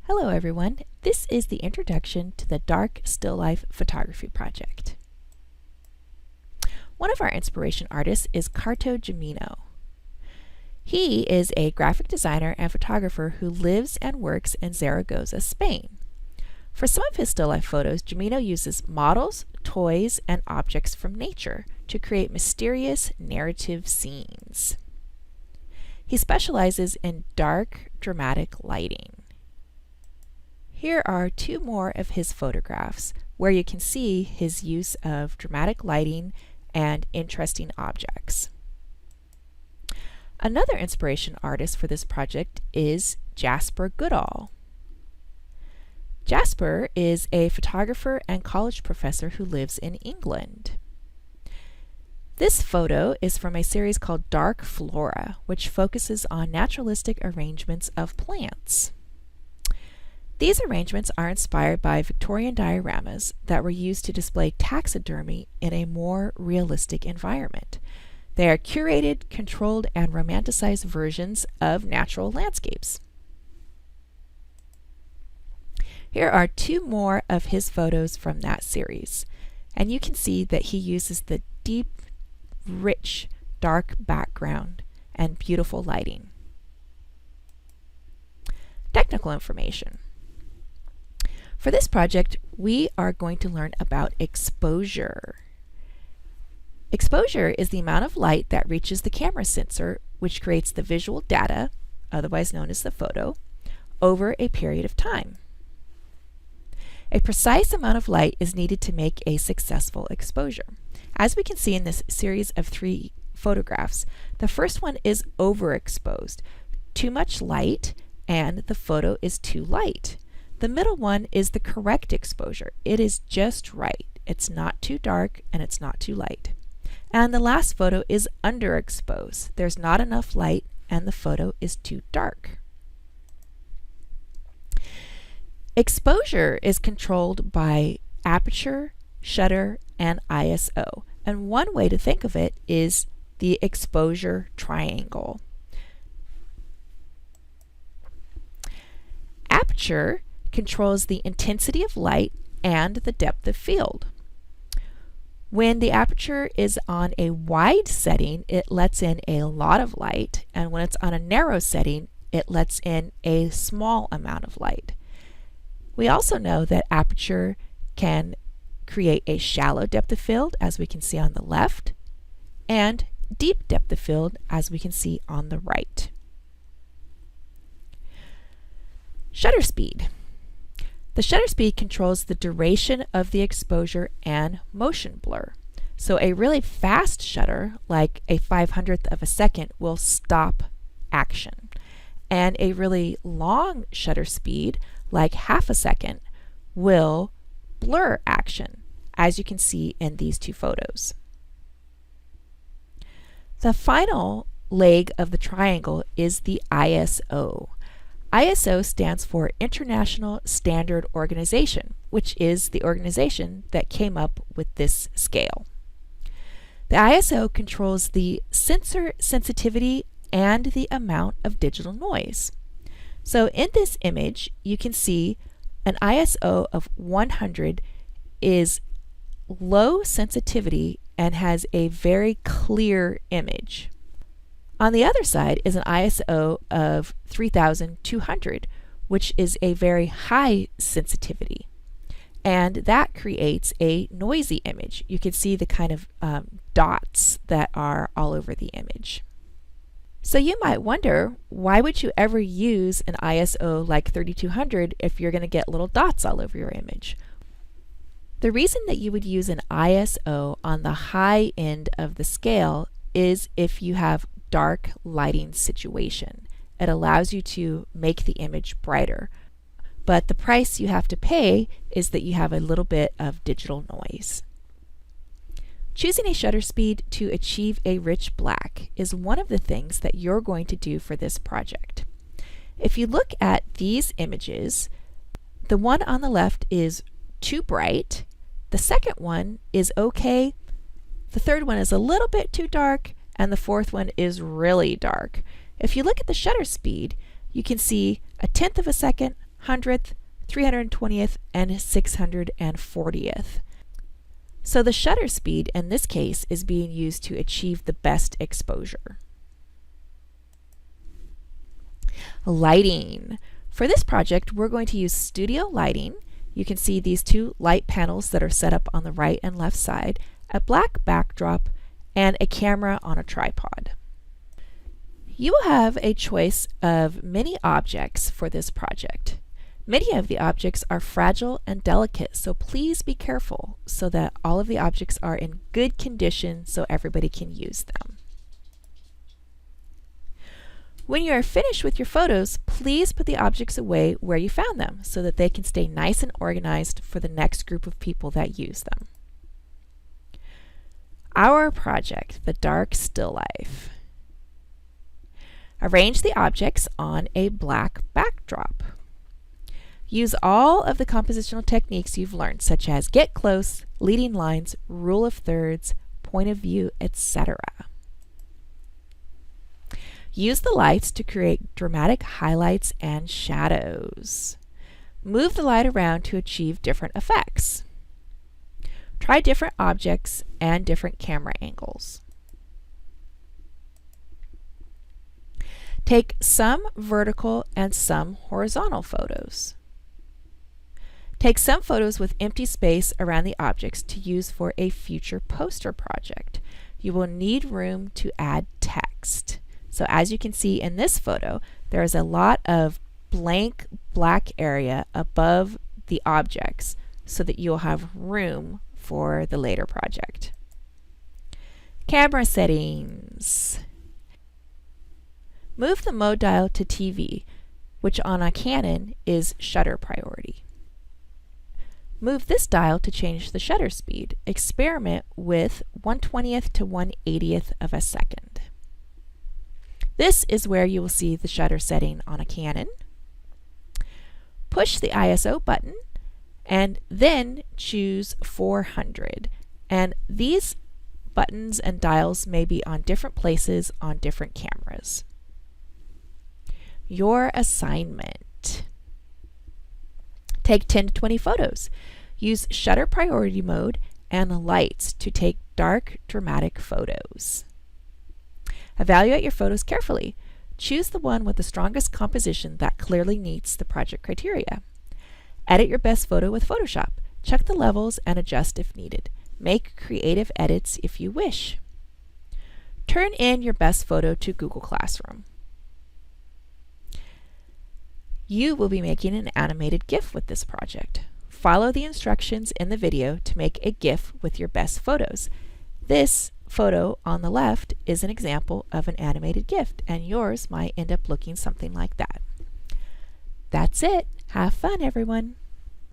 Hello everyone, this is the introduction to the Dark Still Life Photography Project. One of our inspiration artists is Carto Gemino. He is a graphic designer and photographer who lives and works in Zaragoza, Spain. For some of his still life photos, Gemino uses models, toys, and objects from nature to create mysterious narrative scenes. He specializes in dark, dramatic lighting. Here are two more of his photographs where you can see his use of dramatic lighting and interesting objects. Another inspiration artist for this project is Jasper Goodall. Jasper is a photographer and college professor who lives in England. This photo is from a series called Dark Flora, which focuses on naturalistic arrangements of plants. These arrangements are inspired by Victorian dioramas that were used to display taxidermy in a more realistic environment. They are curated, controlled, and romanticized versions of natural landscapes. Here are two more of his photos from that series, and you can see that he uses the deep, rich, dark background and beautiful lighting. Technical information. For this project, we are going to learn about exposure. Exposure is the amount of light that reaches the camera sensor, which creates the visual data, otherwise known as the photo, over a period of time. A precise amount of light is needed to make a successful exposure. As we can see in this series of three photographs, the first one is overexposed, too much light, and the photo is too light. The middle one is the correct exposure. It is just right. It's not too dark and it's not too light. And the last photo is underexposed. There's not enough light and the photo is too dark. Exposure is controlled by aperture, shutter, and ISO. And one way to think of it is the exposure triangle. Aperture controls the intensity of light and the depth of field. When the aperture is on a wide setting, it lets in a lot of light, and when it's on a narrow setting, it lets in a small amount of light. We also know that aperture can create a shallow depth of field, as we can see on the left, and deep depth of field, as we can see on the right. Shutter speed. The shutter speed controls the duration of the exposure and motion blur. So a really fast shutter, like a 500th of a second, will stop action. And a really long shutter speed, like half a second, will blur action, as you can see in these two photos. The final leg of the triangle is the ISO. ISO stands for International Standard Organization, which is the organization that came up with this scale. The ISO controls the sensor sensitivity and the amount of digital noise. So in this image, you can see an ISO of 100 is low sensitivity and has a very clear image. On the other side is an ISO of 3200, which is a very high sensitivity. And that creates a noisy image. You can see the kind of dots that are all over the image. So you might wonder, why would you ever use an ISO like 3200 if you're going to get little dots all over your image? The reason that you would use an ISO on the high end of the scale is if you have dark lighting situation. It allows you to make the image brighter. But the price you have to pay is that you have a little bit of digital noise. Choosing a shutter speed to achieve a rich black is one of the things that you're going to do for this project. If you look at these images, the one on the left is too bright, the second one is okay, the third one is a little bit too dark, and the fourth one is really dark. If you look at the shutter speed, you can see a tenth of a second, 100th, 320th, and 640th. So the shutter speed in this case is being used to achieve the best exposure. Lighting. For this project, we're going to use studio lighting. You can see these two light panels that are set up on the right and left side, a black backdrop, and a camera on a tripod. You will have a choice of many objects for this project. Many of the objects are fragile and delicate, so please be careful so that all of the objects are in good condition so everybody can use them. When you are finished with your photos, please put the objects away where you found them so that they can stay nice and organized for the next group of people that use them. Our project, the dark still life. Arrange the objects on a black backdrop. Use all of the compositional techniques you've learned, such as get close, leading lines, rule of thirds, point of view, etc. Use the lights to create dramatic highlights and shadows. Move the light around to achieve different effects. Try different objects and different camera angles. Take some vertical and some horizontal photos. Take some photos with empty space around the objects to use for a future poster project. You will need room to add text. So as you can see in this photo, there is a lot of blank black area above the objects so that you'll have room for the later project. Camera settings. Move the mode dial to TV, which on a Canon is shutter priority. Move this dial to change the shutter speed. Experiment with 1/20th to 1/80th of a second. This is where you will see the shutter setting on a Canon. Push the ISO button and then choose 400. And these buttons and dials may be on different places on different cameras. Your assignment. Take 10 to 20 photos. Use shutter priority mode and lights to take dark, dramatic photos. Evaluate your photos carefully. Choose the one with the strongest composition that clearly meets the project criteria. Edit your best photo with Photoshop. Check the levels and adjust if needed. Make creative edits if you wish. Turn in your best photo to Google Classroom. You will be making an animated GIF with this project. Follow the instructions in the video to make a GIF with your best photos. This photo on the left is an example of an animated GIF, and yours might end up looking something like that. That's it. Have fun, everyone.